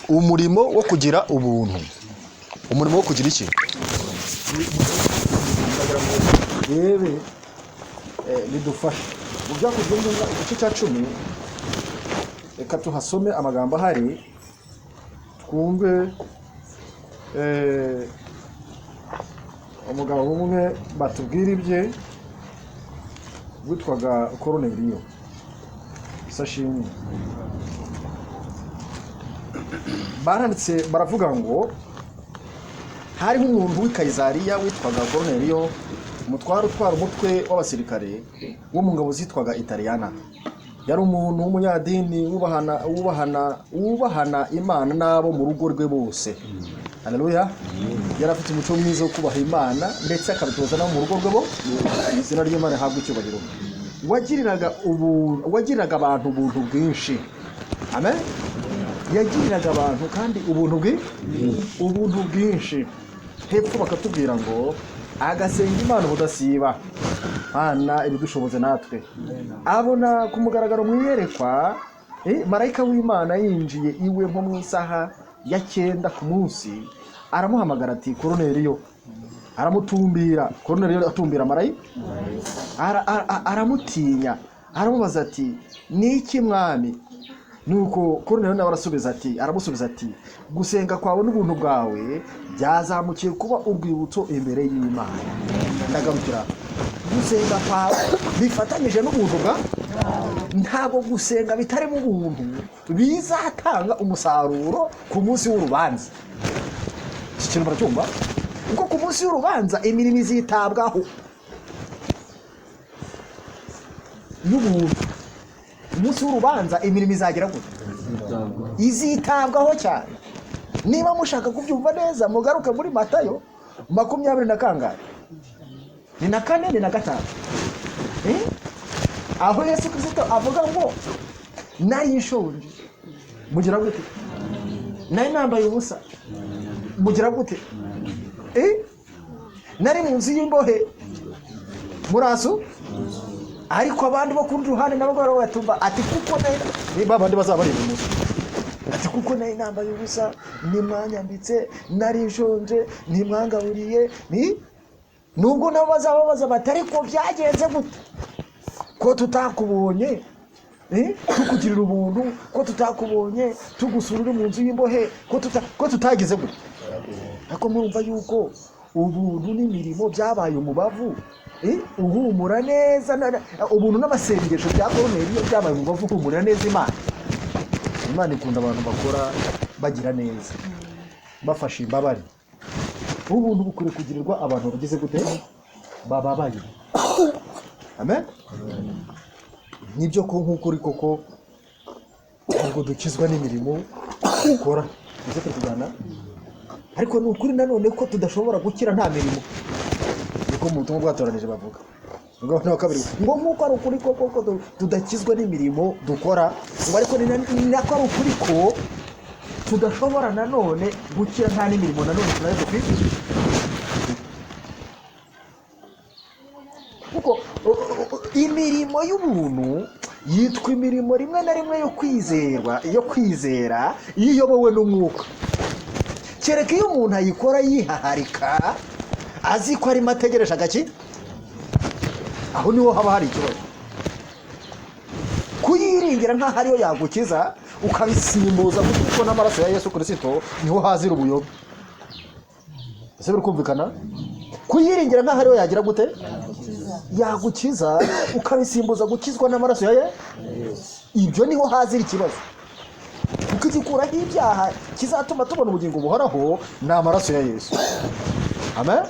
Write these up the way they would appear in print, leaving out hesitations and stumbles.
umurimo wo kugira ubuntu, umurimo wo kugira iki? Yewe bidufasha mu byakozwe neza igice cya 10. Reka tuhasome amagambo ahari twumve umugabo umwe batubwira ibye witwaga Koruneliyo Sashimwe. Baranditse baravuga ngo hariho umuntu w'i Kayizariya witwaga Koruneliyo, umutware utwara umutwe w'abasirikare wo mu ngabo zitwaga Italiyana. Yari umuntu w'umunyadini wubahana Imana n'abo mu rugo rwe bose. Haleluya. Yari afite umuco mwiza wo kubaha Imana ndetse akabitoza no mu rugo rwe bo. Izina ry'Imana habwa icyubahiro. Wagiriraga abantu ubuntu bwinshi. Amen. Yagiriraga abantu kandi ubuntu bwinshi. Hepfo bakatubwira ngo agasenga Imana ubudasiba. Hana ibidushoboze natwe. Abona ku mugaragaro mwiyerekwa marayika w'Imana yinjiye iwe nko mu isaha ya 9 ku munsi, aramuhamagara ati Koruneliyo. Aramutumbira. Koruneliyo atumbira marayika, aramutinya, aramubaza ati niki mwami? Nuko Koruneliyo nawe aramusubiza ati gusenga kwawe n'ubuntu bwawe byazamukiye kuba urwibutso imbere y'Imana. Ndagarukira gusenga kwawe bifatanyije n'ubuntu bwa ntago gusenga bitari mu buntu bizatanga umusaruro ku munsi w'urubanza. Ikintu baracyumva uko ku munsi w'urubanza imirimo izitabwaho n'ubuntu. Umunsi w'urubanza imirimo izagira gute? Izitabwaho cyane. Niba mushaka kubyumva neza mugaruke muri Matayo 20 na kangahe? Ni na 4 ni na 5. Aho Yesu Kristo avuga ngo nari nshonje mugira gute? Nari nambaye ubusa mugira gute? Nari mu nzu y'imbohe muraso, ariko abandi bo kundi ruhande nabo barabatumba ati kuko nari babandi bazabari mu muso ati kuko nari nambaye ubusa nimwanyambitse, nari nshonje nimwangaburiye, nubwo nabo bazababaza batari ko byagenze gute ko tutakubonye tukugirira ubuntu, ko tutakubonye tugusurira mu nzu y'imbohe, ko tutagize gute. Ako murumva yuko ubuntu n'imirimo byabaye umubavu. Uhumura neza ubuntu n'amasengesho bya Koruneliyo byabaye umubavu uhumura neza Imana. Imana ikunda abantu bakora bagira neza bafashe imbabare. Ubuntu bukure kugirirwa abantu bagize gute bababaye. Amen. Nibyo ko nk'ukuri koko ngo dukizwa n'imirimo ukora ese tukujyana, ariko n'ukuri nanone ko tudashobora gukira nta mirimo. Niko mu butumwa bwatoranije bavuga ngo no kabiri ngo nk'uko ari ukuri koko tudakizwa n'imirimo dukora, ngo ariko ni nako ari ukuri ko tudashobora nanone gukira nta n'imirimo nanone tunayo dufite. Kuko imirimo y'ubuntu yitwa imirimo rimwe na rimwe yo kwizera iyo iyobowe n'umwuka. Kereka iyo umuntu ayikora yihaharika azi ko arimo ategereje agaki, aho niho haba hari ikibazo. Kuyiringira nk'aho ariyo yagukiza ukabisimbuza kuko n'amaraso ya Yesu Kristo niho hazira ubuyobe. Ese biri kumvikana? Kuyiringira nk'aho ariyo yagira gute? Yagukiza ukabisimbuza gukizwa n'amaraso ya Yesu. Ibyo niho hazira ikibazo. Kuko igikuraho ibyaha kizatuma tubona ubugingo buhoraho ni amaraso ya Yesu. Amen.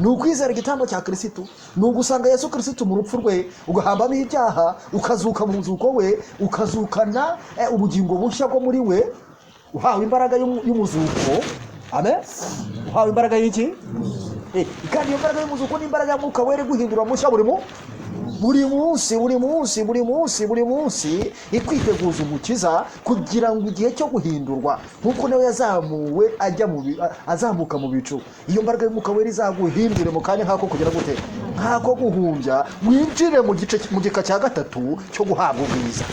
Ni ukwizera igitambo cya Kristo, ni ugusanga Yesu Kristo mu rupfu rwe, ugahambamo ibyaha, ukazuka mu nzuko we, ukazukana ubugingo bushya bwo muri we, uhawe imbaraga y'umuzuko. Amen. Uhawe imbaraga y'iki? Kandi iyo mbaraga y'umuzuko ni imbaraga y'Umwuka Wera guhindura mushya buri munsi ikwiteguza umukiza kugira ngo igihe cyo guhindurwa nkuko nawe yazamuwe azamuka mu bicu, iyo mbaraga y'Umwuka Wera izaguhindure mu kanya nkako kugira gute, nkako guhumbya winjire mu gika cya 3 cyo guhabwa ubwiza.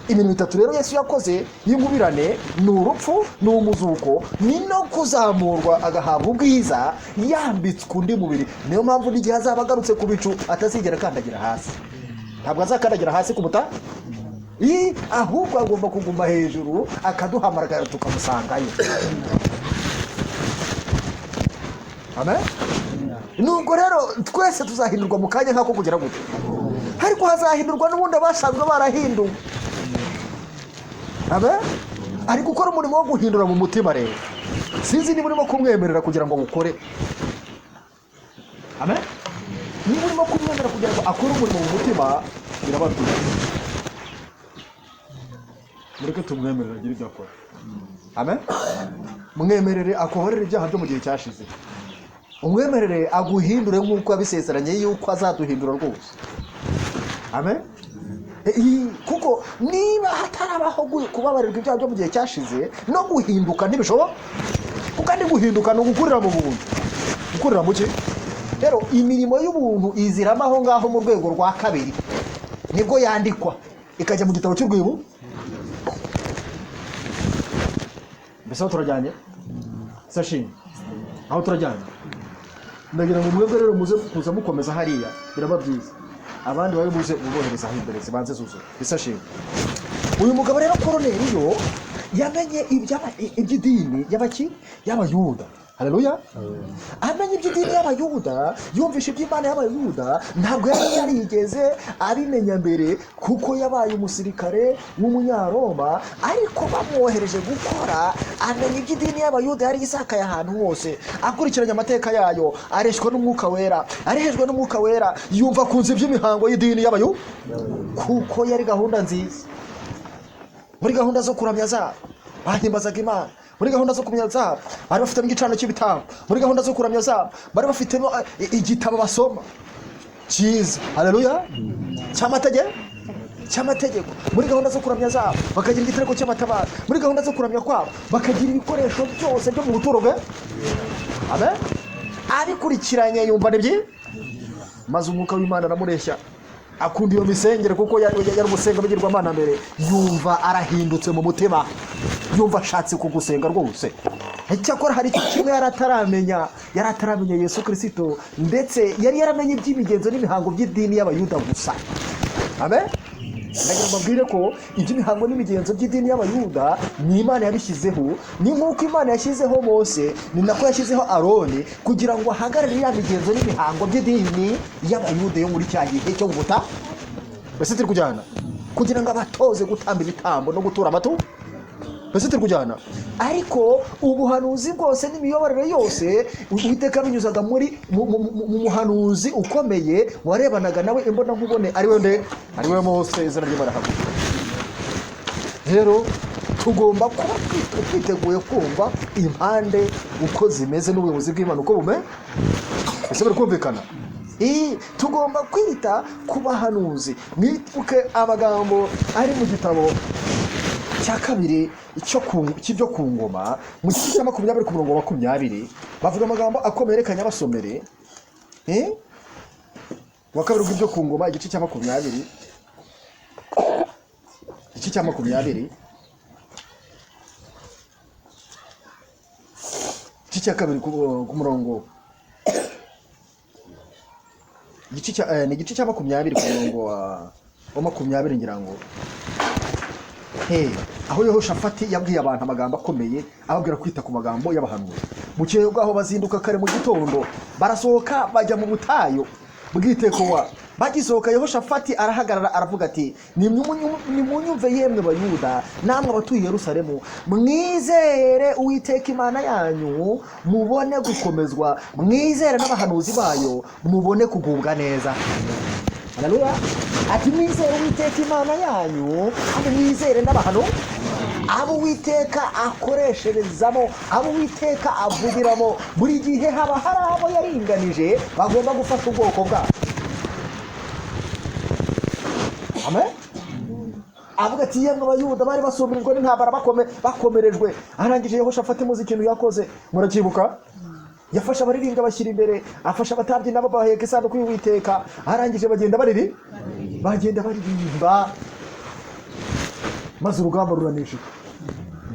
Ibintu bitatu rero Yesu yakoze y'ingubirane ni urupfu, ni umuzuko, ni no kuzamurwa agahabwa ubwiza yambitswe undi mubiri. Niyo mpamvu n'igihe azaba agarutse ku bicu atazigera akandagira hasi. Ntabwo azakandagira hasi ku buta, ahubwo agomba kuguma hejuru akaduhamagara tukamusangayo. Amen. Nubwo rero twese tuzahindurwa mu kanya nk'ako kugira gute, ariko hazahindurwa n'ubundi abasanzwe barahinduwe. Amen. Ari gukora umurimo wo guhindura mu mutima rero. Sinzi niba urimo kumwemerera kugira ngo gukore. Amen. Niba urimo kumwemerera kugira ngo akore umurimo mu mutima, birababwira. Mureke tumwemerera agira ibyo akora. Amen. Mwemerere akohorere ibyaha byo mu gihe cyashize. Umwemerere aguhindure nk'uko yabisezeranye yuko azaduhindura rwose. Amen. Kuko niba hatarabaho kubabarirwa ibyaha byo mu gihe cyashize no guhinduka ntibishoboka. Kandi guhinduka no gukurira mu buntu. Gukurira mu ki? Rero imirimo y'ubuntu izirama aho ngaho mu rwego rwa kabiri. Nibwo yandikwa ikajya mu gitabo cy'urwibu. Mbese aho turajyanye? Sashini. Aho turajyanye? Ndagira ngo mwebwe rero muze kuza mukomeza hariya biraba byiza. Abandi bari muze mubohereza aho imbere zibanze zuzo. Bisashini. Uyu mugabo rero Koruneliyo yamenye iby'idini y'Abayuda. Haleluya. Amenye iby'idini y'Abayuda, yumvisha iby'Imana y'Abayuda, ntabwo yari yarigeze abimenya mbere kuko yabaye umusirikare w'umunyaroma, ariko bamwohereje gukora amenya iby'idini y'Abayuda yari isakaye ahantu hose, akurikiranye amateka yayo, areshwe n'umwuka wera, yumva kunze iby'imihango y'idini y'Abayuda kuko yari gahunda nziza. Muri gahunda zo kuramya zabo bahimbazaga Imana, muri gahunda zo kumenya zabo bari bafite igicano cy'ibitabo, muri gahunda zo kuramya zabo bari bafite igitabo basoma cyiza. Haleluya. cy'amategeko. Muri gahunda zo kuramya zabo bakagira igitereko cy'amatabaro, muri gahunda zo kuramya kwabo bakagira ibikoresho byose byo mu buturo bwe. Amen. Abikurikiranye yumva nibyi, maze umwuka w'Imana aramureshya, akunda iyo misengere kuko yari umusenga bigirwamana mbere, yumva arahindutse mu mutima, yumva ashatse kugusenga rwose. Icyakora hari kimwe yarataramenya Yesu Kristo, ndetse yari yaramenye iby'imigenzo n'imihango by'idini y'Abayuda gusa. Amen. Ndagira mbabwire ko iby'imihango n'imigenzo by'idini y'Abayuda ni Imana yabishyizeho, ni nk'uko Imana yashyizeho Mose, ni nako yashyizeho Aroni kugira ngo ahagarare ya migenzo n'imihango by'idini y'Abayuda yo muri cya gihe cyo guta. Bese turi kujyana kugira ngo abatoze gutamba ibitambo no gutura amatu. Bese turi kujyana. Ariko ubuhanuzi bwose n'imiyoborere yose Uwiteka binyuzaga muri mu muhanuzi ukomeye warebanaga nawe imbona nkubone, ari we Mose. Izina ry'Imana hamwe. Rero tugomba kuba twiteguye kumva impande uko zimeze n'ubuyobozi bw'Imana uko bume. Ese bari kumvikana? Tugomba kwita ku bahanuzi. Mwibuke amagambo ari mu gitabo cya kabiri cy'ibyo ku ngoma mu gice cya 20 ku murongo wa 20 bavuga amagambo akomerekanya abasomere. Wa kabiri bw'ibyo ku ngoma igice cya 20, igice cya 20, igice cya kabiri ku murongo, igice cya 20 ku murongo wa 20 ngira ngo. Aho Yehoshafati yabwiye abantu amagambo akomeye, ababwira kwita ku magambo y'abahanuzi. Bukeye bwaho bazinduka kare mu gitondo, barasohoka bajya mu butayu bw'Itekowa. Bagisohoka Yehoshafati arahagarara aravuga ati, nimunyumve yemwe Bayuda namwe abatuye Yerusalemu, mwizere Uwiteka Imana yanyu mubone gukomezwa, mwizere n'abahanuzi bayo mubone kugubwa neza. Haleluya. Ati mwizere Uwiteka Imana yanyu, ati mwizere n'abahano abo Uwiteka akoresherezamo, abo Uwiteka avugiramo. Buri gihe haba hari abo yaringanije bagomba gufasha ubwoko bwabo. Amen. Avuga ati yemwe Abayuda bari basumirijwe n'intambara bakomerejwe. Arangije Yehoshafati muzi ikintu yakoze, murakibuka? Yafasha abariringa bashyira imbere, afasha abatabyi nabo baheka isanduku y'Uwiteka. Arangije bagenda baririmba. maze urugamba ruranesheka.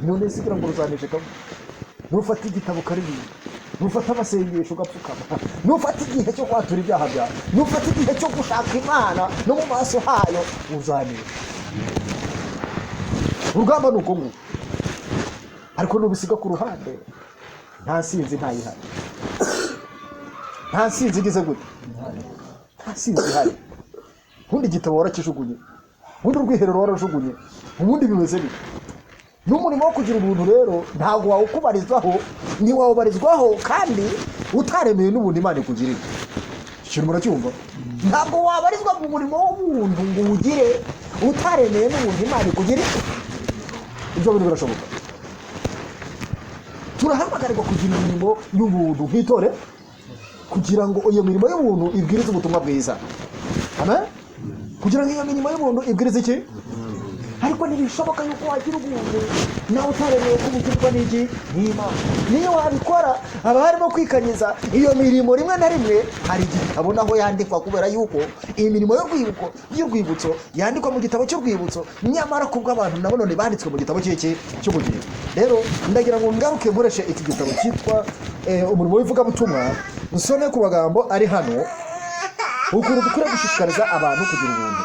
None sigira ngo ruzanesheka, nufata igitabo karirimba, nufata amasengesho ugapfukama, nufata igihe cyo kwatura ibyaha byawe, nufata igihe cyo gushaka Imana no mu maso hayo, uzanesha. Urugamba ni uko nguko, ariko nubisiga ku ruhande nta sinzi ntayihari, nta sinzi igeze gute, nta sinzi ihari. Ubundi igitabo warakijugunye, ubundi urwiherero warajugunye, ubundi bimeze bite? N'umurimo wo kugira ubuntu rero ntabwo wawukubarizwaho, ntiwawubarizwaho kandi utaremeye n'ubundi Imana ikugirira. Ikintu muracyumva? Ntabwo wabarizwa mu murimo w'ubuntu ngo uwugire utaremeye n'ubundi Imana ikugirira. Ibyo bintu birashoboka. Turahamagarirwa kugira imirimo y'ubuntu nk'itore, kugira ngo iyo mirimo y'ubuntu ibwirize ubutumwa bwiza. Amen? Kugira ngo iyo mirimo y'ubuntu ibwirize iki? Ariko ntibishoboka yuko wagira ubuntu nawe utaremeye ko ubugirwa n'iki? N'Imana. Niyo wabikora haba harimo kwikanyiza iyo mirimo. Rimwe na rimwe hari igitabo naho yandikwa, kubera yuko iyi mirimo y'urwibutso yandikwa mu gitabo cy'urwibutso, nyamara kubwo abantu nabo none banditswe mu gitabo cy'ubugingo. Rero ndagira ngo ngaruke nkoreshe iki gitabo cyitwa umurimo w'ivugabutumwa, nsome ku magambo ari hano, ukuntu dukwiye gushishikariza abantu kugira ubuntu.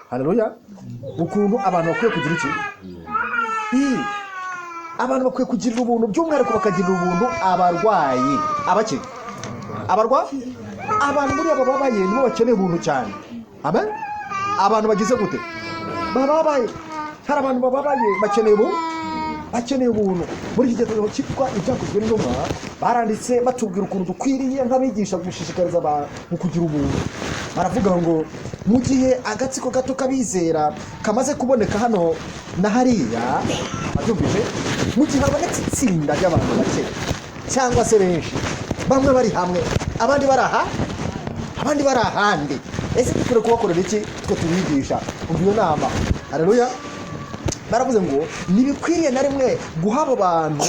Haleluya. Ukuntu abantu bakwiye kugira iki? Abantu bakwiye kugira ubuntu, by'umwihariko bakagirira ubuntu abarwayi. Abake? Abarwayi? Abantu muri aba babaye nibo bakeneye ubuntu cyane. Amen? Abantu bagize gute? Bababaye. Hari abantu bababaye bakeneye ubuntu. Muri iki gitabo cyitwa Ibyakozwe n'Intumwa baranditse batubwira ukuntu dukwiriye nk'abigisha gushishikariza abantu kugira ubuntu. Baravuga ngo mu gihe agatsiko gato kabizera kamaze kuboneka hano na hariya, babyumvise, mu gihe habonetse itsinda ry'abantu bake cyangwa se benshi, bamwe bari hamwe abandi bari aha, abandi bari ahandi, ese dukwiye kubakorera iki? Twe tubigisha. Umva iyo nama. Haleluya. Baravuze ngo ntibikwiriye na rimwe guha abo bantu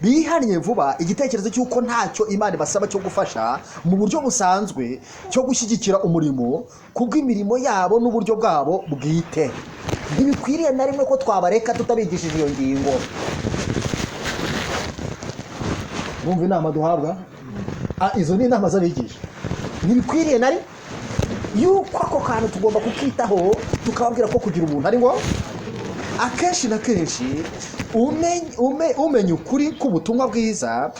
bihannye vuba igitekerezo cy'uko ntacyo Imana ibasaba cyo gufasha mu buryo busanzwe, cyo gushyigikira umurimo kubw'imirimo yabo n'uburyo bwabo bwite. Ntibikwiriye na rimwe ko twabareka tutabigishije iyo ngingo. Mwumva inama duhabwa? Izo ni inama z'abigisha. Ntibikwiriye na rimwe yuko ako kantu tugomba kukitaho, tukababwira ko kugira ubuntu ari ngo akenshi na kenshi umenya ukuri k'ubutumwa bwiza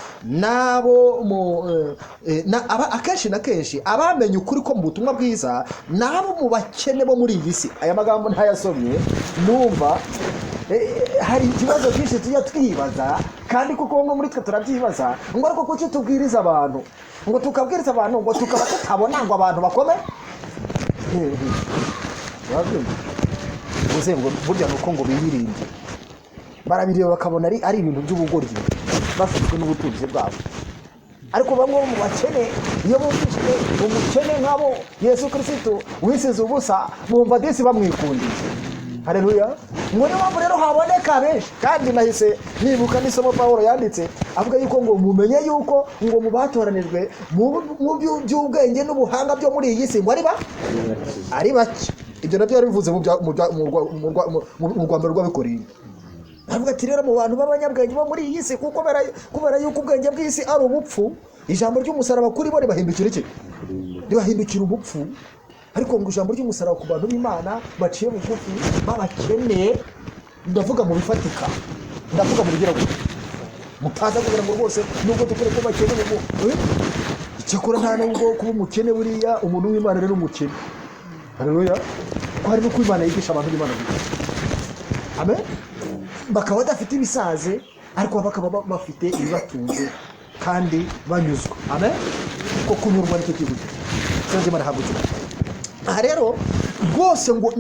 akenshi na kenshi abamenye ukuri ko mu butumwa bwiza nabo mu bakene bo muri iyi si. Aya magambo ntayasomye, numva hari ikibazo byinshi tujya twibaza, kandi kuko bamwe muri twe turabyibaza, ngo ariko kuki tubwiriza abantu, ngo tukabwiriza abantu ngo tukaba tutabona ngo abantu bakome. Uze ngo burya nuko ngo biyirinde, barabireba bakabona ari ibintu by'ubugoryi bafitwe n'ubutunzi bwabo. Ariko bamwe mu bakene, iyo bumvise umukene nk'abo Yesu Kristo wisize ubusa, bumva disi bamwikundiye. Haleluya. Ngo niyo mpamvu rero haboneka benshi, kandi nahise nibuka n'isomo Pawulo yanditse avuga yuko ngo mumenye yuko ngo mu batoranijwe mu by'ubwenge n'ubuhanga byo muri iyi si ngo ari bake. Ibyo nabyo yari bivuze mu Rwanda rw'Abikorinde. Avuga ati rero mu bantu b'abanyabwenge bo muri iyi si, kuko kubera yuko ubwenge bw'isi ari ubupfu, ijambo ry'umusaraba kuri bo ribahindukira iki? Ribahindukira ubupfu. Ariko ngo ijambo ry'umusaraba ku bantu b'Imana baciye bugufi babakene, ndavuga mu bifatika, ndavuga mu bigira gute, mutaza kugira ngo rwose nubwo dukore ko bakene ngo icyakora nta nubwo kuba umukene buriya umuntu w'Imana rero umukene. Haleluya. Ko hari no kw'Imana yigisha abantu b'Imana. Amen. Bakaba badafite ibisaze, ariko bakaba bafite ibibatunze kandi banyuzwa. Amen. Ko kunyurwa nicyo kintu cyo Imana hagutse. Aha rero rwose ngo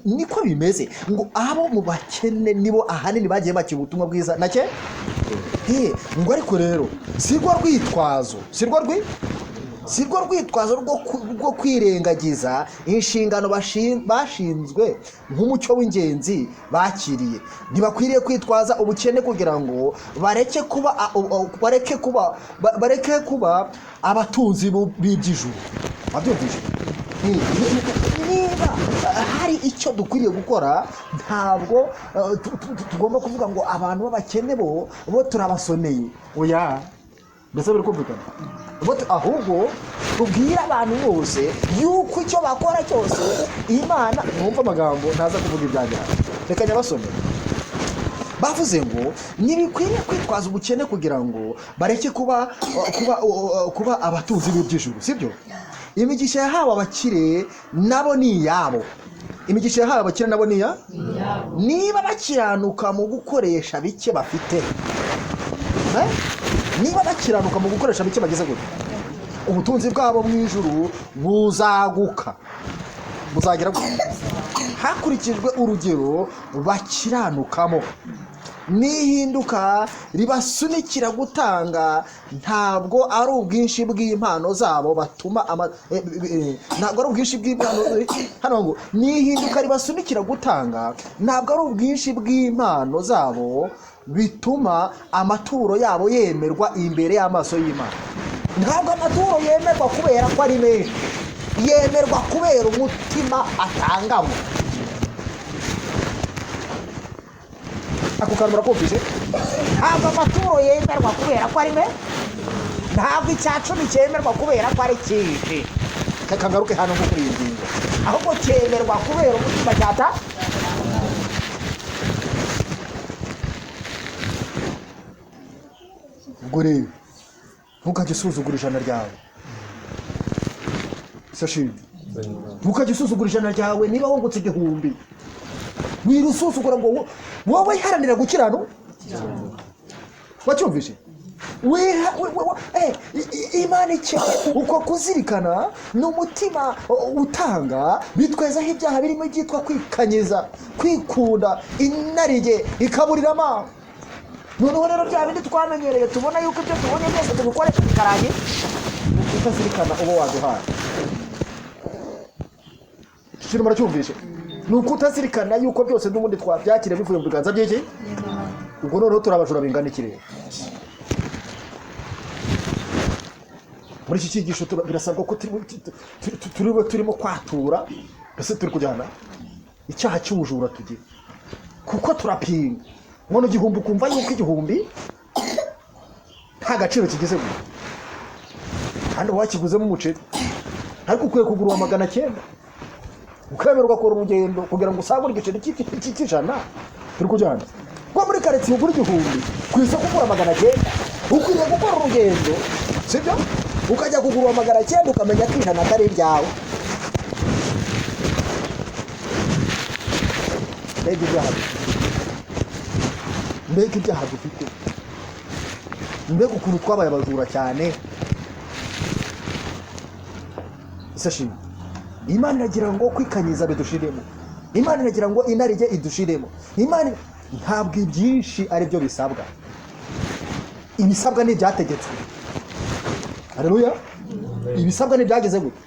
niko bimeze, ngo abo mu bakene nibo ahanini bagiye bakira ubutumwa bwiza nake. Ngo ariko rero sirwo rwitwazo rwo kwirengagiza inshingano bashinzwe nk'umucyo w'ingenzi bakiriye. Ntibakwiriye kwitwaza ubukene kugira ngo bareke kuba abatunzi b'iby'ijuru. Wabyumvise? niba hari icyo dukwiriye gukora, ntabwo tugomba kuvuga ngo abantu b'abakene bo turabasoneye. Oya, mbese biri kumvikana? Ahubwo tubwira abantu bose yuko icyo bakora cyose Imana, mwumva amagambo ntaza kuvuga ibyagera, reka nyabasomere. Bavuze ngo ntibikwiriye kwitwaza ubukene kugira ngo bareke kuba abatunzi b'iby'ijuru, sibyo? Imigisha yahawe abakire nabo ni iyabo. Imigisha yahawe abakire nabo ni iya, niba bakiranuka mu gukoresha bike bafite, niba bakiranuka mu gukoresha bike bagize gute, ubutunzi bwabo mu ijuru buzaguka, buzagira hakurikijwe urugero bakiranukamo. Nihinduka ribasunikira gutanga, ntabwo ari ubwinshi bw'impano zabo batuma ntabwo ari ubwinshi bw'impano. Hano ngo nihinduka ribasunikira gutanga, ntabwo ari ubwinshi bw'impano zabo bituma amaturo yabo yemerwa imbere y'amaso y'Imana. Ntabwo amaturo yemerwa kubera ko ari menshi, yemerwa kubera umutima atangamo. Ako kantu murakumvise? Ntabwo amaturo yemerwa kubera ko ari menshi, ntabwo icyacumi cyemerwa kubera ko ari cyinshi. Kagaruke hano nko kuri iyi ngingo, ahubwo cyemerwa kubera umutima cyata. Ubwo rero ntukajye usuzugura ijana ryawe. Sashimi, ntukajye usuzugura ijana ryawe niba wungutse 1000. Wirusuzugura ngo wowe iharanira gukirano. Wacyumvise? Imana icyo uko kuzirikana n'umutima utanga bitwezaho ibyaha birimo byitwa kwikanyiza, kwikunda, inarijye, ikaburirama. Noneho rero bya bindi twamenyereye tubona yuko ibyo tubonye byose tubikoresha bikarangi, utazirikana ubo waduhaye. Kino muracyumvise? Nuko utazirikana yuko byose n'ubundi twabyakire bivuye mu biganza by'iki. Ubwo noneho turabajura bingana ikirere. Muri iki cyigisho birasabwa ko turimo kwatura, ese turi kujyana icyaha cy'ubujura tugira, kuko turapinga. Ngono 1000 kumva yuko 1000 nta gaciro kigeze gute, kandi wakiguzemo umuceri, ariko ukwiye kugura 900 ukemerwa gukora urugendo kugira ngo usagure igiceri cy'ijana. Turi kujyana ngo muri quartier ugura 1000 kwise kugura 900, ukwiye gukora urugendo, sibyo? Ukajya kugura 900 ukamenya ko ijana atari ryawe. Mbega ibyaha dufite, mbega ukuntu twabaye abajura cyane. Sashimi, Imana iragira ngo kwikanyiza bidushiremo, Imana iragira ngo inarijye idushiremo. Imana ntabwo ibyinshi ari byo bisabwa, ibisabwa ni byategetswe. Haleluya. Ibisabwa ni byageze gute?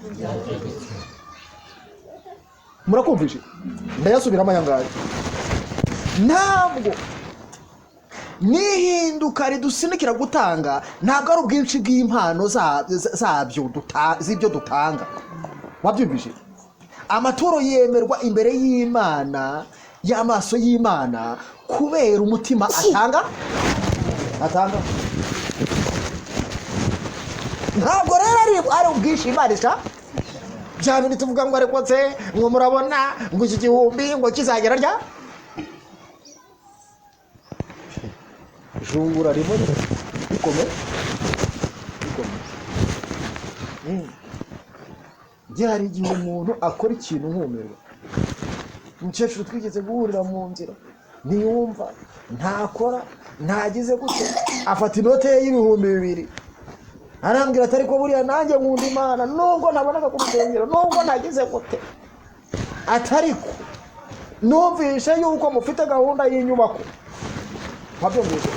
Murakumvishe? Ndayasubiramo ayangaye. Ntabwo nihinduka ridusinikira gutanga, ntabwo ari ubwinshi bw'impano z'ibyo dutanga. Wabyumvise? Amaturo yemerwa imbere y'Imana, y'amaso y'Imana, kubera umutima atanga. Ntabwo rero ari ubwinshi Imana isha. Cyane nituvuga ngo ariko se ngo murabona ngo iki 1000 ngo kizagera rya jungura rimwe bikomeye. Byari igihe umuntu akora ikintu nkumirwa. Umukecuru twigeze guhurira mu nzira, ntiyumva, ntakora, ntagize gute, afata inote y'2,000 arambwira atari ko buriya nanjye nkunda Imana nubwo nabonaga ku rusengero, nubwo nagize gute, atariko numvishe yuko mufite gahunda y'inyubako. Wabyumvise?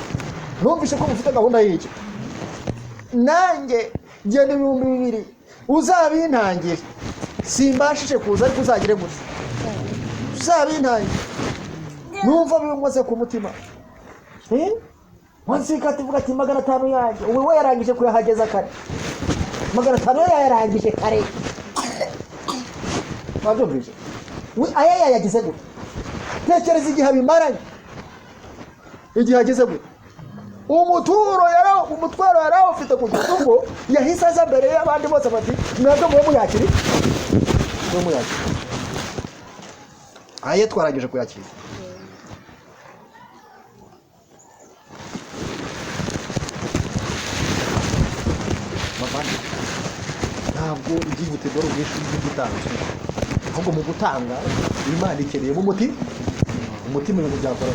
Numvishe ko mufite gahunda y'iki, nanjye genda 2,000 uzabintangira, simbashije kuza ariko uzagire gusa uzabintangira. Numva bimwose ku mutima. Wansika tuvuga ati 500 yanjye, uwe yarangije kuyahageza kare. 500 yarangije kare. Wabyumvise? aya yagize gute? Tekereza igihe bimaranye, igihe ageze gute? umutwaro yarawo ufite ku gitugu, yahise aza mbere y'abandi bose bati mwebwe mwe muyakiri, mwe muyakiri. Aye twarangije kuyakira. Ntabwo igihute dore ubwinshi bw'igitanga, ahubwo mu gutanga Imana ikeneyemo umutima ibintu byakora.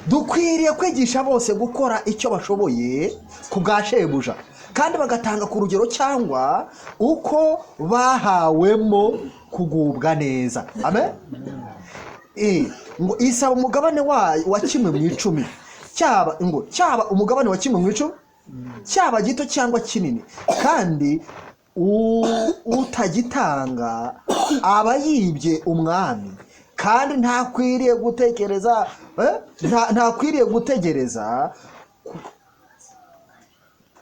Dukwiriye kwigisha bose gukora icyo bashoboye ku bwa shebuja, kandi bagatanga ku rugero cyangwa uko bahawemo kugubwa neza. Amen. Ngo isaba umugabane wa kimwe mu icumi, cyaba umugabane wa kimwe mu icumi, cyaba gito cyangwa kinini, kandi utagitanga aba yibye umwami, kandi ntakwiriye gutegereza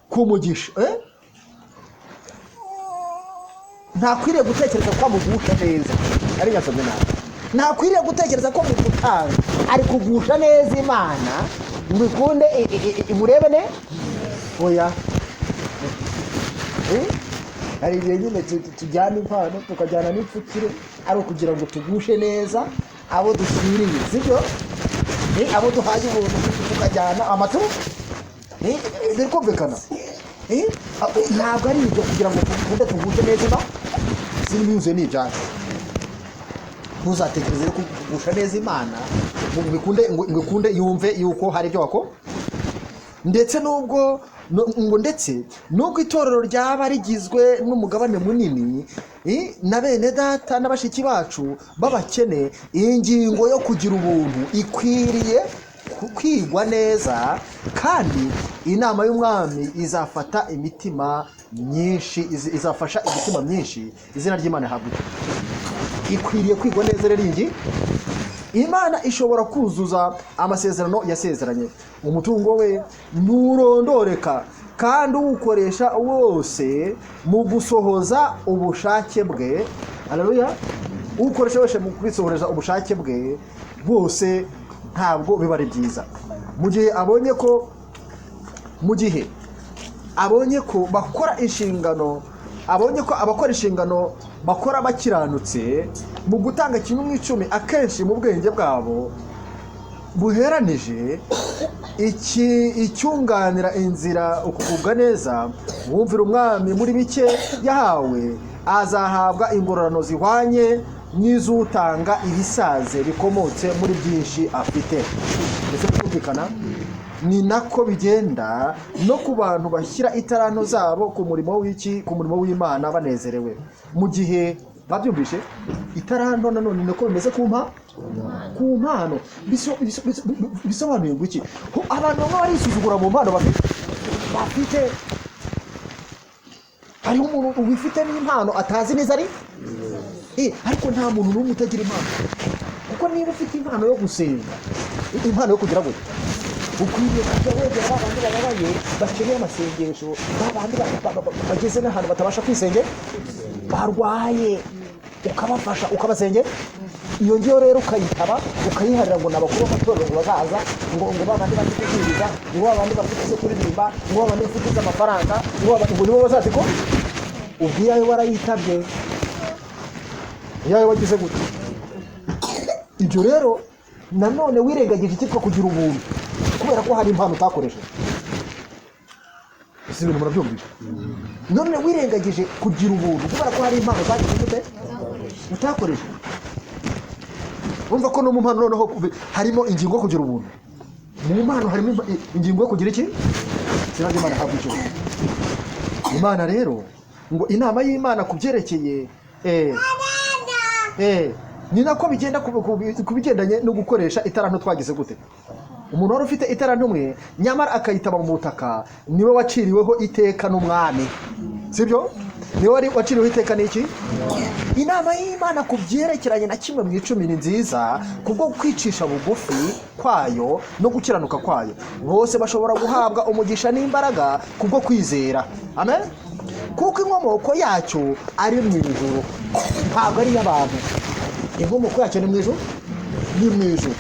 kumugisha, ntakwiriye gutekereza ko amugusha neza, ari gasabye nawe. Ntakwiriye gutekereza ko mu gutanga ari kugusha neza Imana ngo ikunde imurebe ne oya. Hari igihe nyine tujyana impano tukajyana n'ipfukire ari ukugira ngo tugushe neza abo dushyiriye, sibyo? Abo duhaye ubuntu tukajyana amaturo, birikumvikana. Ntabwo ari ibyo kugira ngo tukunde tugushe neza, sinibiyuzuye n'ibyacu. Ntuzatekereze ko kugusha neza Imana ngo ikunde yumve yuko hari ibyo wako. Ndetse nubwo itorero ryaba rigizwe n'umugabane munini na bene data n'abashiki bacu b'abakene, iyi ngingo yo kugira ubuntu ikwiriye kwigwa neza, kandi inama y'umwami izafasha imitima myinshi. Izina ry'Imana habwe. Ikwiriye kwigwa neza rero iyi Imana ishobora kuzuza amasezerano yasezeranye. Umutungo we nturondoreka, kandi uwukoresha wose mu gusohoza ubushake bwe. Haleluya. Uwukoresha wese mu kwisohoreza ubushake bwe bwose ntabwo biba ari byiza. Mu gihe abonye ko bakora inshingano, abakora inshingano bakora bakiranutse mu gutanga kimwe mu icumi, akenshi mu bwenge bwabo buheranije icyunganira inzira ukugubwa neza, wumvira umwami muri bike yahawe azahabwa ingororano zihwanye n'iz'utanga ibisaze bikomotse muri byinshi afite. Ndetse bikumvikana. Ni nako bigenda no ku bantu bashyira itaranto zabo ku murimo w'Imana banezerewe. Mu gihe babyumvishe, itaranto nanone niko bimeze ku mpano. Bisobanuye ngo iki? Abantu bamwe barisuzugura mu mpano bafite. Hariho umuntu wifite n'impano atazi neza ari, ariko nta muntu n'umwe utagira impano. Kuko niba ufite impano yo gusenga, impano yo kugira gute, ukwiriye kujya wegera abandi bababaye bakeneye amasengesho, abandi bageze n'ahantu batabasha kwisengera, barwaye, ukabafasha ukabasengera. Iyo ngiyo rero ukayitaba, ukayiharira ngo nabakuru b'amatorero ngo bazaza, ngo babandi bafite kwiriza, ngo babandi bafite se kuririmba, ngo babandi bafite amafaranga, ngo nibo bazazi ko ubwiyawe warayitabye, iyawe wagize gute. Ibyo rero nanone wirengagije icyitwa kugira ubuntu, kubera ko hari impano utakoresheje. Si ibintu murabyumvise? None wirengagije kugira ubuntu kubera ko hari impano utakoresheje. Urumva ko no mu mpano noneho harimo ingingo yo kugira ubuntu. Mu mpano harimo ingingo yo kugira iki? Izina ry'Imana habwe icyo. Imana rero ngo inama y'Imana kubyerekeye ni nako bigenda kubigendanye no gukoresha itaranto twagize gute. Umuntu wari ufite itaranto umwe nyamara akayitaba mu butaka, niwe waciriweho iteka n'umwami, sibyo? Niwe wari waciriweho iteka n'iki? Inama y'Imana kubyerekeranye na kimwe mu icumi ni nziza kubwo kwicisha bugufi kwayo no gukiranuka kwayo. Bose bashobora guhabwa umugisha n'imbaraga kubwo kwizera. Amen. Kuko inkomoko yacyo ari mu ijuru, ntabwo ari y'abantu. inkomoko yacyo ni mu ijuru, ni mu ijuru.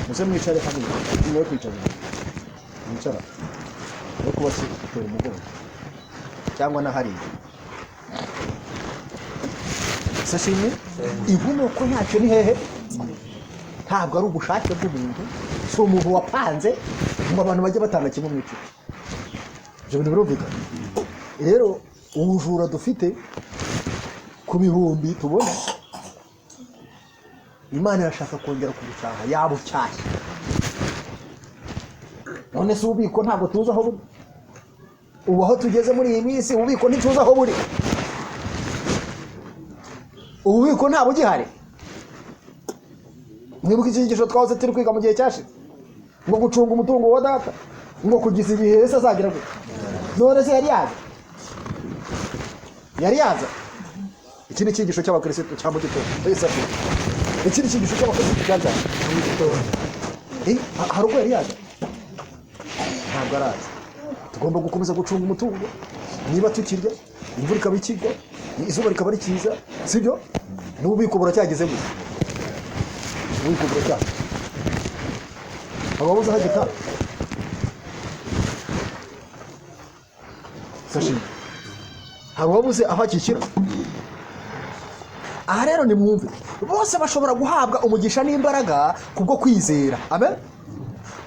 Muze mwicare hamwe, niwe kwicara, mwicara no kubasitera umugongo cyangwa na hariya. Sashimwe, inkomoko yacyo ni hehe? Ntabwo ari ubushake bw'umuntu, si umuntu wapanze ngo abantu bajye batanga kimwe mu icumi. Ibyo bintu birumvikana. Rero ubujura dufite ku bihumbi tubona, Imana irashaka kongera kubucyaha, yabucyashye. None se ububiko ntabwo tuzi aho buri? Ubu aho tugeze muri iyi minsi ububiko ntituzi aho buri. Ububiko ntabwo gihari. Mwibuka icyigisho twahoze turi kwiga mu gihe cyashize ngo gucunga umutungo wa data, ngo kugisa igihe Yesu azagira gute. None se yari yaza. Iki ni icyigisho cy'abakristo cya mu gitondo. Iki ni icyigisho cy'abakristo cyanja mu gitondo. Hari ubwo yari yaza? Ntabwo araza. Tugomba gukomeza gucunga umutungo. Niba tukirya, imvura ikaba ikigwa, izuba rikaba rikiza, sibyo? N'ububiko buracyageze gute? Ububiko buracyageze. Ababuze hagita. Sashimi. Ababuze aho akikira. Aha rero ni mwumve. Bose bashobora guhabwa umugisha n'imbaraga kubwo kwizera. Amen.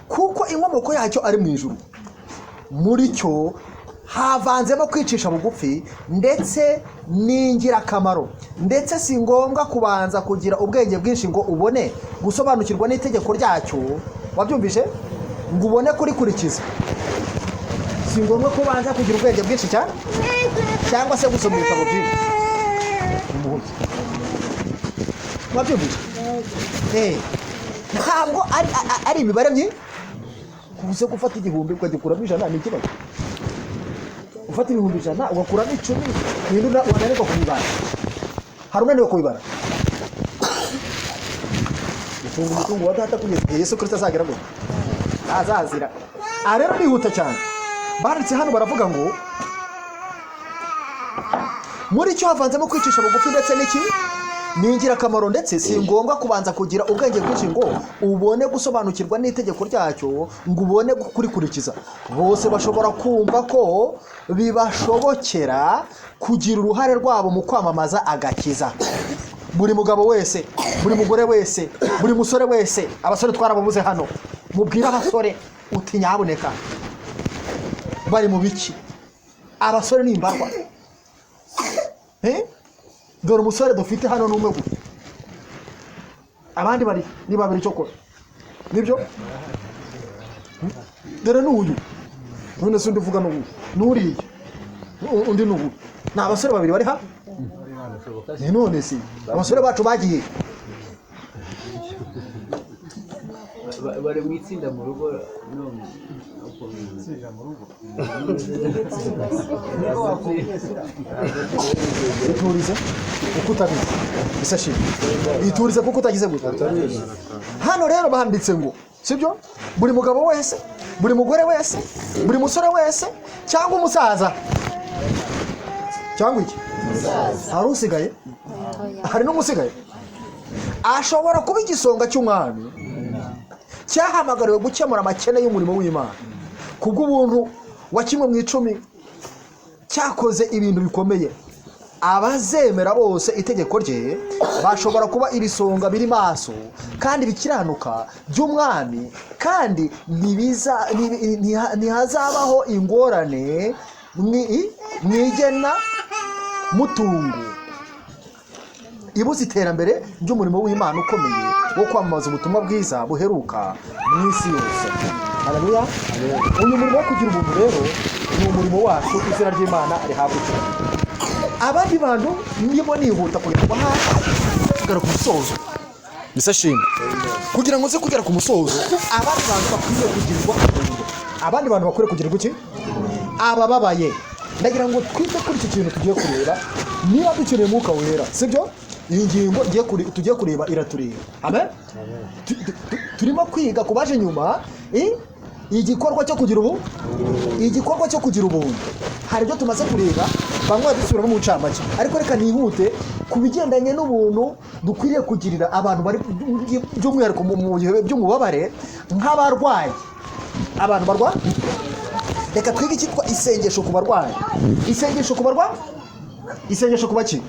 Kuko inkomoko yacyo ari mu ijuru. Muri cyo havanzemo kwicisha bugufi ndetse n'ingirakamaro. Ndetse si ngombwa kubanza kugira ubwenge bwinshi ngo ubone gusobanukirwa n'itegeko ryacyo. Wabyumvise? Ngo ubone kurikurikiza. Si ngombwa kubanza kugira ubwenge bwinshi cyane cyangwa se gusoma ibitabo byinshi. Wabyumvise? Ntabwo ari imibare myinshi. Kuze gufata igihumbi ukagikuramo 100 ni ikibazo. Ufata ibihumbi 100 ugakuramo 10, ibintu wananirwa kubibara. Hari unaniwe kubibara. Gucunga umutungo wa data kugeza Yesu Kristo azagera gute? Azazira. Rero nihuta cyane. Baretse hano baravuga ngo muri cyo havanzemo kwicisha bugufi ndetse n'iki n'ingirakamaro, ndetse si ngombwa kubanza kugira ubwenge bwinshi ngo ubone gusobanukirwa n'itegeko ryacyo, ngo ubone kurikurikiza. Bose bashobora kumva ko bibashobokera kugira uruhare rwabo mu kwamamaza agakiza. Buri mugabo wese, buri mugore wese, buri musore wese, abasore twarababuze hano, mubwira abasore uti nyaboneka bari mu biki. Abasore ni imbarwa. Dore umusore dufite hano n'umwe gusa, abandi bari ni babiri cyokora, nibyo? Dore n'uyu, none se ndivuga n'uriye, undi n'ubu, ni abasore babiri bari ha? Ni none se abasore bacu bagiye bari mu itsinda mu rugo none itsinda mu rugo iturize kuko utabizi isashi iturize kuko utagize gute. Hano rero banditse ngo sibyo, buri mugabo wese, buri mugore wese, buri musore wese cyangwa umusaza cyangwa iki, hari usigaye, hari n'umusigaye ashobora kuba igisonga cy'umwami cyahamagariwe gukemura amakene y'umurimo w'Imana kubw'ubuntu wa kimwe mu 10 cyakoze ibintu bikomeye. Abazemera bose itegeko rye bashobora kuba ibisonga biri maso kandi bikiranuka by'umwami, kandi ntihazabaho ingorane mwigena mutungo ibuze iterambere ry'umurimo w'Imana ukomeye wo kwamamaza ubutumwa bwiza buheruka mu isi yose. Haleluya. Uyu murimo wo kugira ubuntu rero ni umurimo wacu, izina ry'Imana rihabwa icyubahiro. Abandi bantu nibo nihuta kugira ngo kugera ku musozo misashimwe, kugira ngo nze kugera ku musozo, abandi bantu bakwiye kugirirwa ubuntu. Abandi bantu bakwiye kugira guki abababaye. Ndagira ngo twite kuri iki kintu tugiye kureba, niba dukeneye Mwuka Wera, sibyo? Iyi ngingo tugiye kureba iratureba. Amen. Turimo kwiga kubaje nyuma igikorwa cyo kugira ubuntu. hari ibyo tumaze kureba bamwe dusubiramo mu ncamake, ariko reka nihute ku bigendanye n'ubuntu dukwiriye kugirira abantu bari by'umwihariko mu bihe by'umubabare nk'abarwayi. Abantu barwaye, reka twige icyitwa isengesho ku barwayi. Isengesho ku barwayi, isengesho ku baki.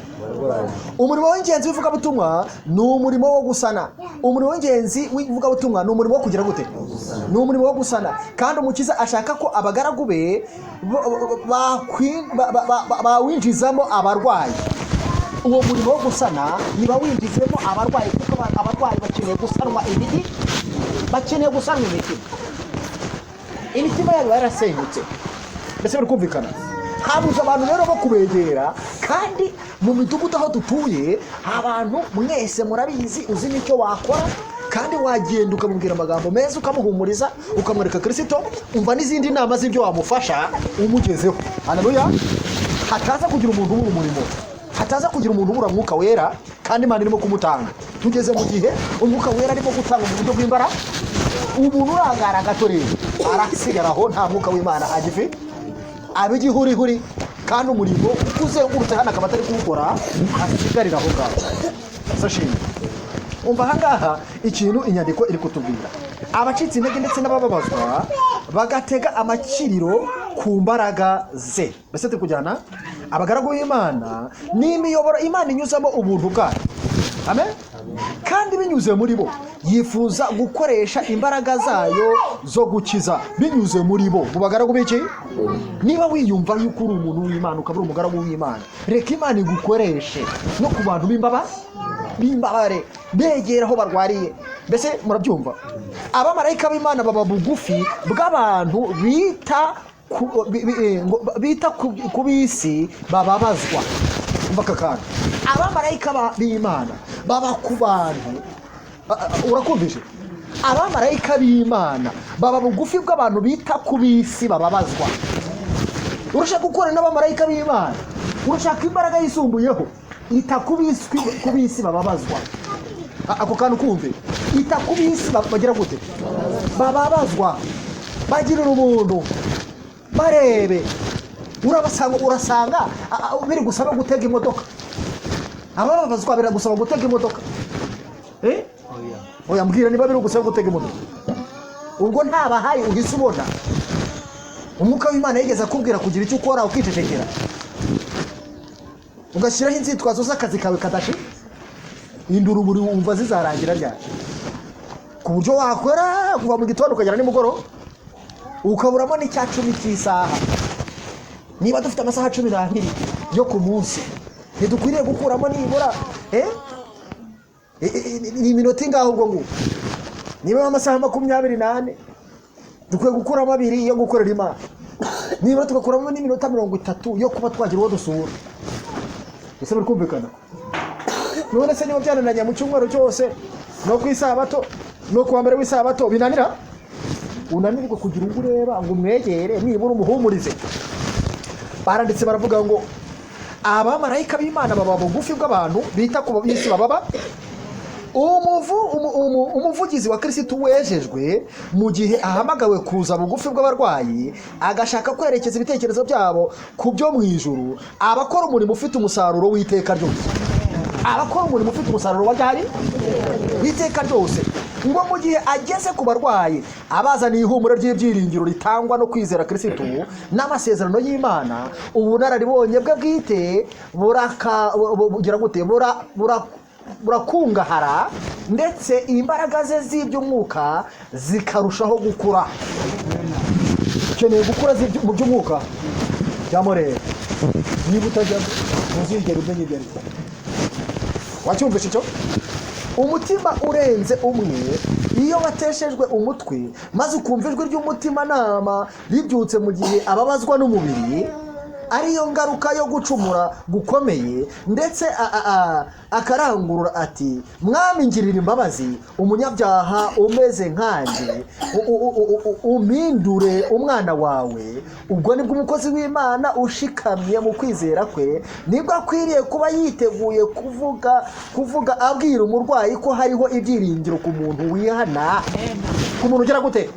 Umurimo w'ingenzi w'ivugabutumwa ni umurimo wo gusana. Umurimo w'ingenzi w'ivugabutumwa ni umurimo wo kugira gute? Ni umurimo wo gusana. Kandi Umukiza ashaka ko abagaragu be bawinjizamo abarwayi. Uwo murimo wo gusana niba winjizemo abarwayi, kuko abarwayi bakeneye gusanwa imiti, bakeneye gusanwa imitima. Imitima yabo yarasenyutse, mbese bari kumvikana. Habuze abantu rero bo kubegera, kandi mu midugudu aho dutuye abantu mwese murabizi, uzi n'icyo wakora, kandi wagenda ukamubwira amagambo meza, ukamuhumuriza, ukamwereka Kristo, umva n'izindi nama z'ibyo wamufasha umugezeho. Haleluya. Hataza kugira umuntu ubura umurimo, hataza kugira umuntu ubura Mwuka Wera, kandi Imana irimo kumutanga. Tugeze mu gihe Umwuka Wera arimo gutanga mu buryo bw'imbaraga. Umuntu urangara gato rero arasigaraho, nta Mwuka w'Imana agifi, abigihurihuri, kandi umurimo uzengurutse hano akaba atari kuwukora, asigarira aho ngaho. Sashimwe. Umva ahangaha ikintu inyandiko iri kutubwira. Abacitse intege ndetse n'abababazwa bagatega amakiriro ku mbaraga ze. Mbese turi kujyana abagaragu b'Imana n'imiyoboro Imana inyuzamo ubuntu bwayo. Amen. Kandi binyuze muri bo yifuza gukoresha imbaraga zayo zo gukiza binyuze muri bo. Mu bagaragu b'iki? Niba wiyumva yuko uri umuntu w'Imana ukaba uri umugaragu w'Imana, reka Imana igukoreshe no ku bantu b'imbabare begera aho barwariye. Mbese murabyumva, abamarayika b'Imana baba bugufi bw'abantu bita ku bisi bababazwa. Umva kakana, abamarayika b'Imana baba ku bantu, urakumvise? Abamarayika b'Imana baba bugufi bw'abantu bita ku bisi bababazwa. Urashaka gukora n'abamarayika b'Imana, urashaka imbaraga yisumbuyeho, ita ku bisi bababazwa. Ako kantu kumve, ita ku bisi bagira gute? Bababazwa, bagira umuntu, barebe. Urasanga biri gusaba gutega imodoka. Ababazwa biragusaba gutega imodoka. Oya mbwira niba biri gusaba gutega imodoka. Ubwo ntabahaye uhise ubona. Umwuka w'Imana yigeze akubwira kugira icyo ukora ukicecekera, ugashyiraho inzitwazo z'akazi kawe kadashi, induru buri wumva zizarangira ryari, ku buryo wakora kuva mu gitondo ukagera nimugoroba ukaburamo n'icya 10 cy'isaha. Niba dufite amasaha 12 yo ku munsi, ntidukwiriye gukuramo nibura ni minota ingaho ubwo ngo niba amasaha 28 dukwiye gukuramo 2 yo gukorera Imana, niba tugakuramo n'iminota 30 yo kuba twagira uwo dusura. Ese bari kumvikana? None se niba byananiranye mu cyumweru cyose no ku isabato no ku wa mbere w'isabato binanira, unanirwa kugira ngo ureba ngo umwegere nibura umuhumurize. Baranditse baravuga ngo abamarayika b'Imana baba bugufi bw'abantu bita ku bisi bababa. Umuvugizi wa Kristo wejejwe mu gihe ahamagawe kuza bugufi bw'abarwayi, agashaka kwerekeza ibitekerezo byabo ku byo mu ijuru, abakora umurimo ufite umusaruro w'iteka ryose. Abakora umurimo ufite umusaruro wa ryari? W'iteka ryose. Ngo mu gihe ageze ku barwayi, abazaniye ihumure ry'ibyiringiro ritangwa no kwizera Kristo n'amasezerano y'Imana, ubunararibonye bwe bwite bugira gute? Burakungahara, ndetse imbaraga ze z'iby'umwuka zikarushaho gukura. Ukeneye gukura mu by'umwuka byamorera, niba utajya muzigera umenye ibyo ariko. Wacyumvishe icyo? Umutima urenze umwe iyo wateshejwe umutwe, maze ukumva ijwi ry'umutima nama ribyutse mu gihe ababazwa n'umubiri, ariyo ngaruka yo gucumura gukomeye, ndetse akarangurura ati mwami ngirira imbabazi umunyabyaha umeze nkanjye, umpindure umwana wawe. ubwo nibwo umukozi w'Imana ushikamye mu kwizera kwe nibwo akwiriye kuba yiteguye kuvuga abwira umurwayi ko hariho ibyiringiro ku muntu wihana, ku muntu ugira gute,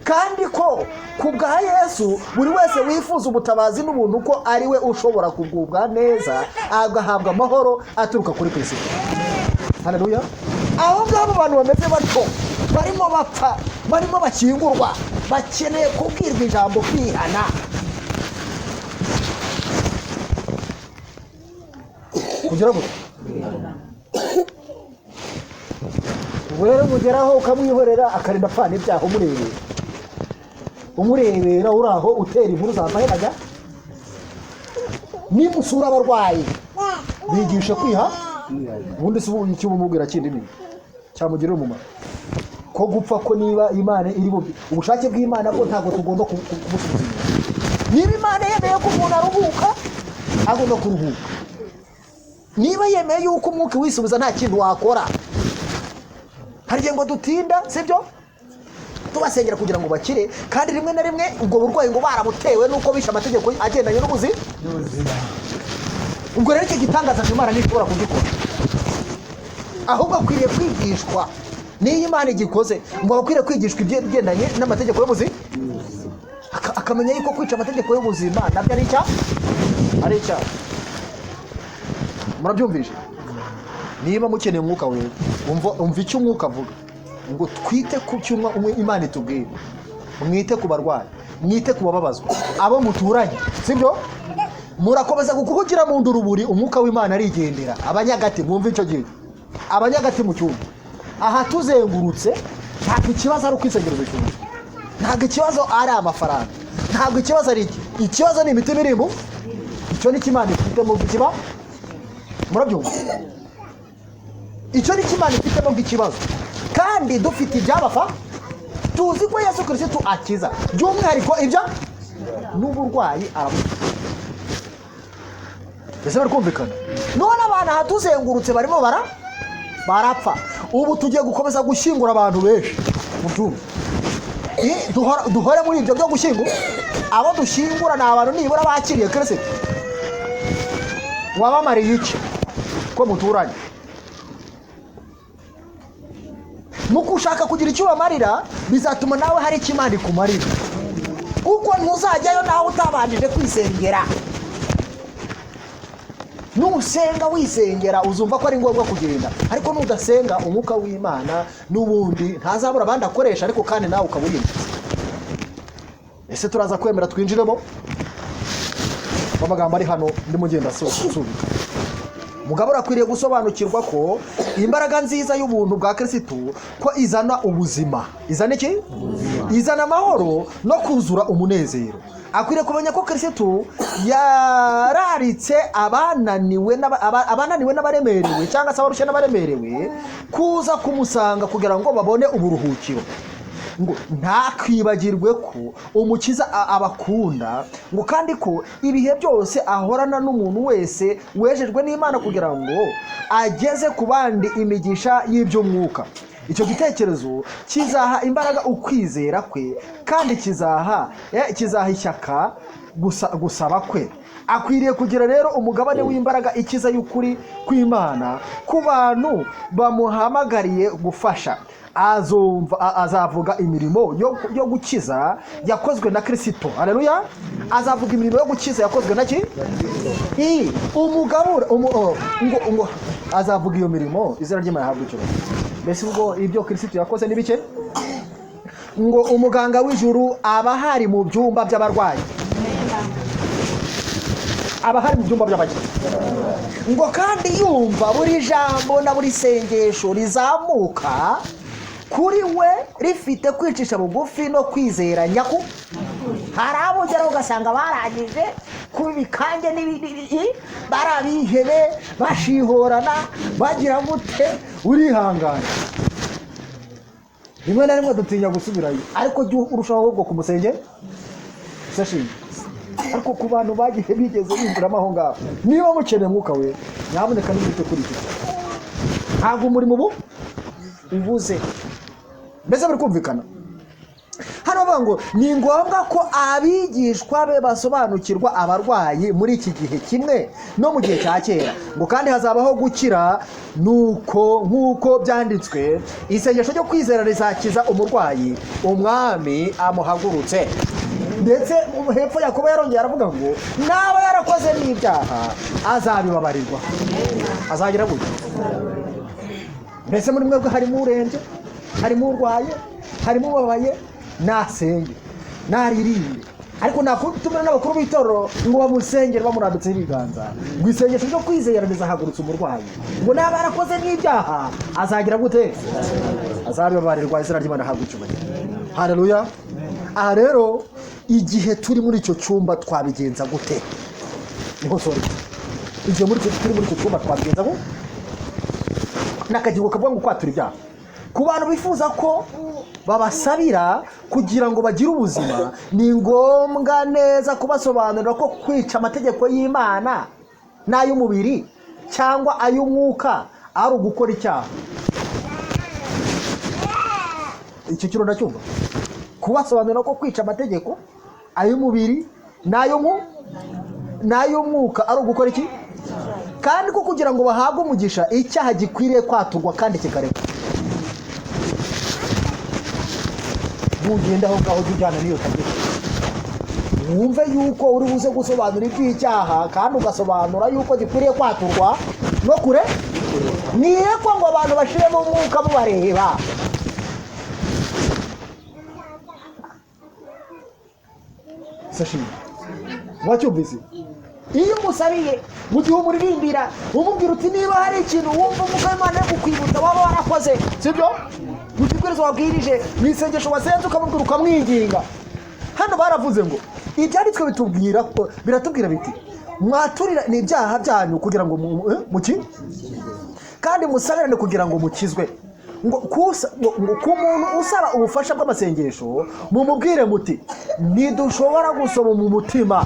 kandi ko ku bwa Yesu buri wese wifuza ubutabazi n'ubuntu ko ari we ushobora kugubwa neza agahabwa amahoro aturuka kuri Kristo. Haleluya. Aho ngabo abantu bameze batyo barimo bapfa, barimo bakingurwa, bakeneye kubwirwa ijambo kwihana. Kugira ngo wewe mugeraho ukamwihorera akarinda apfana ibyaha umurebera uraho utera inkuru zamaheraga. Nimusura abarwayi bigisha kwiha, ubundi se ubuye cy'ubumubwira kindi ni cyamugirira umumaro ko gupfa, ko niba Imana iri ubushake bw'Imana ko ntabwo tugomba kumusubiza. Niba Imana yemeye ko umuntu aruhuka agomba kuruhuka, niba yemeye yuko umwuka wisubiza nta kintu wakora. Hari ngo dutinda sibyo tubasengera kugira ngo bakire, kandi rimwe na rimwe ubwo burwayi ngo barabutewe nuko bisha amategeko agendanye n'ubuzima. Ubwo rero iki gitangaza Imana ntishobora kugikora, ahubwo akwiriye kwigishwa. Niyo Imana igikoze ngo akwiriye kwigishwa ibigendanye n'amategeko y'ubuzima, akamenya yuko kwica amategeko y'ubuzima nabyo ari icyaha. Murabyumvise? Niba mukeneye umwuka wewe umva icyo umwuka avuga, ngo twite ku cyumwa Imana itubwira, mwite ku barwayi, mwite ku bababazwa, abo muturanye sibyo, murakomeza kukugira mu nduruburi, umwuka w'Imana arigendera. Abanyagati mwumva icyo gihe, abanyagati mu cyumba aha tuzengurutse, ntabwo ikibazo ari ukwisengereza icyumba, ntabwo ikibazo ari amafaranga, ntabwo ikibazo ari ikibazo ni imitima irimo. Icyo ni Imana ifite mu kiba, murabyumva? Icyo ni Imana ifite mu ikibazo, kandi dufite ibyabafa, tuzi ko Yesu Kristo akiza by'umwihariko ibya n'uburwayi aramukiza. Ese bari kumvikana? None abantu aha tuzengurutse barimo barapfa. Ubu tugiye gukomeza gushyingura abantu benshi mu byumba. Duhore muri ibyo byo gushyingura. Abo dushyingura ni abantu nibura bakiriye Kristo. Wabamariye iki ko muturanye? Nuko ushaka kugira icyo bamarira bizatuma nawe hari icyo Imana ikumarira. Uko ntuzajyayo nawe utabanjije kwisengera. Nusenga wisengera uzumva ko ari ngombwa kugenda, ariko nudasenga umwuka w'Imana n'ubundi ntazabura abandi akoresha, ariko kandi nawe ukaburinda. Ese turaza kwemera twinjiremo? Amagambo ari hano ndimo ngenda subika. Mugabo akwiriye gusobanukirwa ko imbaraga nziza y'ubuntu bwa Kristo ko izana ubuzima. Izana iki? Izana amahoro no kuzura umunezero. Akwiriye kumenya ko Kristo yararitse abananiwe n'abaremerewe cyangwa se abarushye n'abaremerewe kuza kumusanga kugira ngo babone uburuhukiro. Ngo ntakwibagirwe ko umukiza abakunda, ngo kandi ko ibihe byose ahorana n'umuntu wese wejejwe n'Imana kugira ngo ageze ku bandi imigisha y'iby'umwuka. Icyo gitekerezo kizaha imbaraga ukwizera kwe, kandi kizaha ishyaka gusaba kwe. Akwiriye kugira rero umugabane w'imbaraga ikiza y'ukuri kw'Imana ku bantu bamuhamagariye gufasha. Azavuga imirimo yo gukiza yakozwe na Kristo. Haleluya. Azavuga imirimo yo gukiza yakozwe na ki? Umugabura ngo azavuga iyo mirimo, izina ry'Imana habwe icyo. Mbese ubwo ibyo Kristo yakoze ni bike? Ngo umuganga w'ijuru aba hari mu byumba by'abarwayi, aba hari mu byumba by'abakiza. Ngo kandi yumva buri jambo na buri sengesho rizamuka kuri we rifite kwicisha bugufi no kwizera nyaku. Hari abo ugera ugasanga barangije kuba ibikange n'ibindi, barabihebe bashihorana bagira gute, urihangana. Rimwe na rimwe dutinya gusubirayo, ariko jya urushaho ahubwo kumusengera. Sashinga ariko ku bantu bagiye bigeze binjiramo aho ngaho, niba mukeneye umwuka we nyamuneka nimwite kuri icyo. Ntabwo umurimo ubu ubuze. Mbese bari kumvikana? Hano bavuga ngo ni ngombwa ko abigishwa be basobanukirwa abarwayi muri iki gihe kimwe no mu gihe cya kera, ngo kandi hazabaho gukira nk'uko byanditswe, isengesho ryo kwizera rizakiza umurwayi umwami amuhagurutse. Ndetse hepfo Yakobo yarongera aravuga ngo naba yarakoze n'ibyaha azabibabarirwa. Azagira gutya. Mbese muri mwebwe harimo urembye, harimo urwaye, harimo ubabaye, nasenge naririmbe, ariko nakutumira n'abakuru b'itorero ngo bamusengere bamurambitseho ibiganza, ngo isengesho ryo kwizera rizahagurutsa umurwayi, ngo naba yarakoze n'ibyaha azagira gute? Azabibabarirwa. Izina ry'Imana rihabwe icyubahiro. Haleluya. Aha rero igihe turi muri icyo cyumba twabigenza gute? Niho sore. Igihe turi muri icyo cyumba twabigenza gute? Nakagingo kavuga ngo kwatura ibyaha. Ku bantu bifuza ko babasabira kugira ngo bagire ubuzima, ni ngombwa neza kubasobanurira ko kwica amategeko y'Imana n'ay'umubiri cyangwa ay'umwuka ari ugukora icyaha. Icyo kiro ndacyumva. Kubasobanurira ko kwica amategeko ay'umubiri n'ay'umwuka ari ugukora iki? Kandi ko kugira ngo bahabwe umugisha icyaha gikwiriye kwaturwa kandi kikarekwa. Ugenda aho ngaho ujyana n'iyo tabiri, wumve yuko uri buze gusobanura iby'icyaha kandi ugasobanura yuko gikwiriye kwaturwa no kure. Niye ko ngo abantu bashiremo umwuka mubareba. Sashi wacyumvise? Iyo umusabiye mu gihe umuririmbira umubwira uti niba hari ikintu wumva umwuka w'Imana ari kukwibutsa waba warakoze, sibyo? Mukibwirizo wabwirije mwisengesho wasenze ukamubwira ukamwinginga. Hano baravuze ngo ibyanditswe bitubwira ko biratubwira biti mwaturira n'ibyaha byanyu kugira ngo kandi musabirane kugira ngo mukizwe. Ngo ku muntu usaba ubufasha bw'amasengesho mumubwire muti ntidushobora gusoma mu mutima.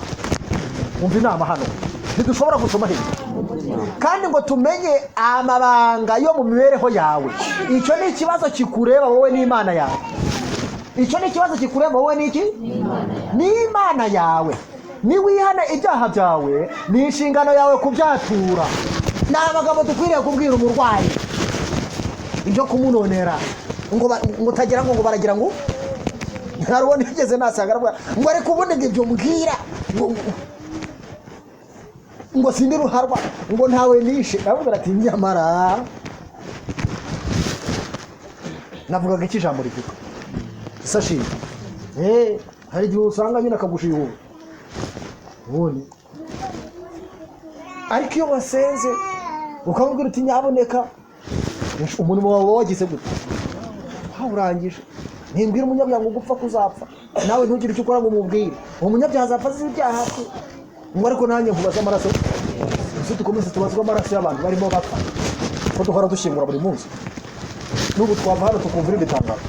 Umva inama hano, ntidushobora gusoma hejuru kandi ngo tumenye amabanga yo mu mibereho yawe. Icyo ni ikibazo kikureba wowe n'Imana yawe. Icyo ni ikibazo kikureba wowe n'iki? N'Imana yawe. Niwihana ibyaha byawe ni inshingano yawe kubyatura. Ni amagambo dukwiriye kubwira umurwayi. Ibyo kumunonera ngo utagira ngo baragira ngo ntarubona igeze nasanga ngo ariko ubundi ibyo mbwira ngo sindi ruharwa ngo ntawe nishe. Navuga ati nyamara navugaga iki jambo rivuga isashi. Hari igihe usanga nyine akagushiye ubundi, ariko iyo wasenze ukamubwira uti nyaboneka umurimo wawe wagize gute, urangije. Ntimbwira umunyabyaha ngo gupfa kuzapfa, nawe ntugire icyo ukora ngo umubwire umunyabyaha azapfa azize ibyaha bye. Ngo ariko nanjye nkubaza amaraso, ese dukomeze tubazwa amaraso y'abantu barimo bapfa ko duhora dushingura buri munsi. N'ubu twava hano tukumvira ibitangazo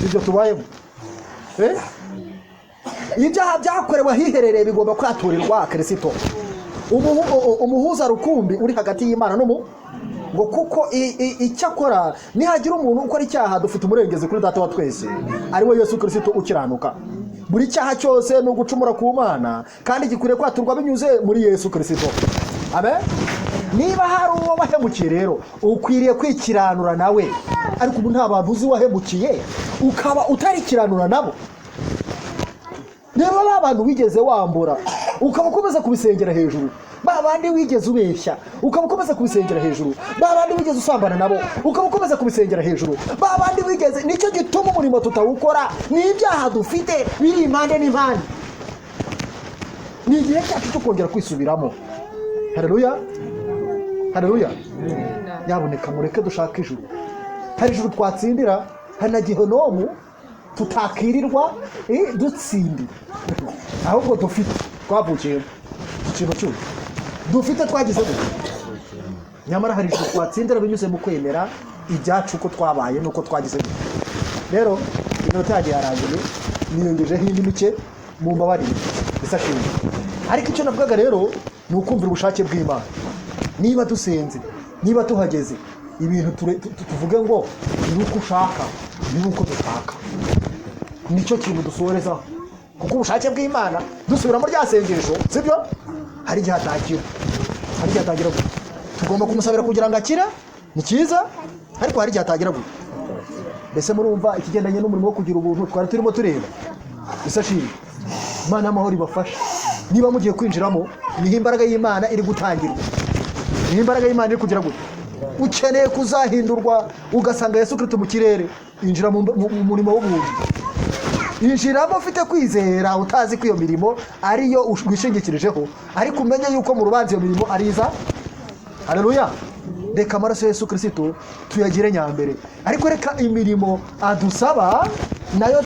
ibyo tubayemo. Ibyaha byakorewe ahiherereye bigomba kwaturirwa Kristo. Umuhuza rukumbi uri hagati y'Imana ngo kuko icyo akora nihagira umuntu ukora icyaha dufite umurengezi kuri Data wa twese ari we Yesu Kristo ukiranuka. Buri cyaha cyose no gucumura ku Mana kandi gikwiriye kwaturwa binyuze muri Yesu Kristo. Amen. Niba hari uwo wahemukiye rero ukwiriye kwikiranura nawe, ariko ubu nta bantu uzi wahemukiye ukaba utarikiranura nabo. Niba abantu wigeze wambura ukaba ukomeza kubisengera hejuru, babandi wigeze ubeshya ukaba ukomeza kubisengera hejuru, babandi wigeze usambana nabo ukaba ukomeza kubisengera hejuru, babandi wigeze, nicyo gituma umurimo tutawukora. Ni ibyaha dufite biri impande n'impande. Ni igihe cyacu cyo kongera kwisubiramo. Haleluya, haleluya. Nyaboneka mureke dushaka ijuru. Hari ijuru twatsindira, hari na Gehinomu tutakirirwa dutsindira, ahubwo dufite twavukiye ikintu cyose dufite twagize gute. Nyamara hari ijuru twatsindira binyuze mu kwemera ibyacu uko twabaye nuko twagize gute. Rero inota yagiye yarangiye, niyongejeho indi mike mu mbabarire. bisashimye. Ariko icyo navugaga rero ni ukumvira ubushake bw'Imana. Niba dusenze, niba tuhageze, ibintu tuvuge ngo ni uko ushaka, ni uko dushaka. Nicyo kintu dusorezaho. Kuko ubushake bw'Imana dusubiramo rya sengesho, sibyo? Hari igihe atakira. Hari igihe atagira gute. Tugomba kumusabira kugira ngo akira, ni cyiza, ariko hari igihe atagira gute. Mbese murumva ikigendanye n'umurimo wo kugira ubuntu twari turimo tureba. Bisashimye. Imana amahoro ibafasha. Niba mugiye kwinjiramo, niho imbaraga y'Imana iri gutangirwa. Niho imbaraga y'Imana iri kugira gute. Ukeneye kuzahindurwa ugasanga Yesu Kristo mu kirere, injira mu murimo w'ubuntu. Injiramo ufite kwizera, utazi ko iyo mirimo ariyo wishingikirijeho, ariko umenye yuko mu rubanza iyo mirimo ariza. Haleluya. Reka amaraso ya Yesu Kristo tuyagire nyambere, ariko reka imirimo adusaba nayo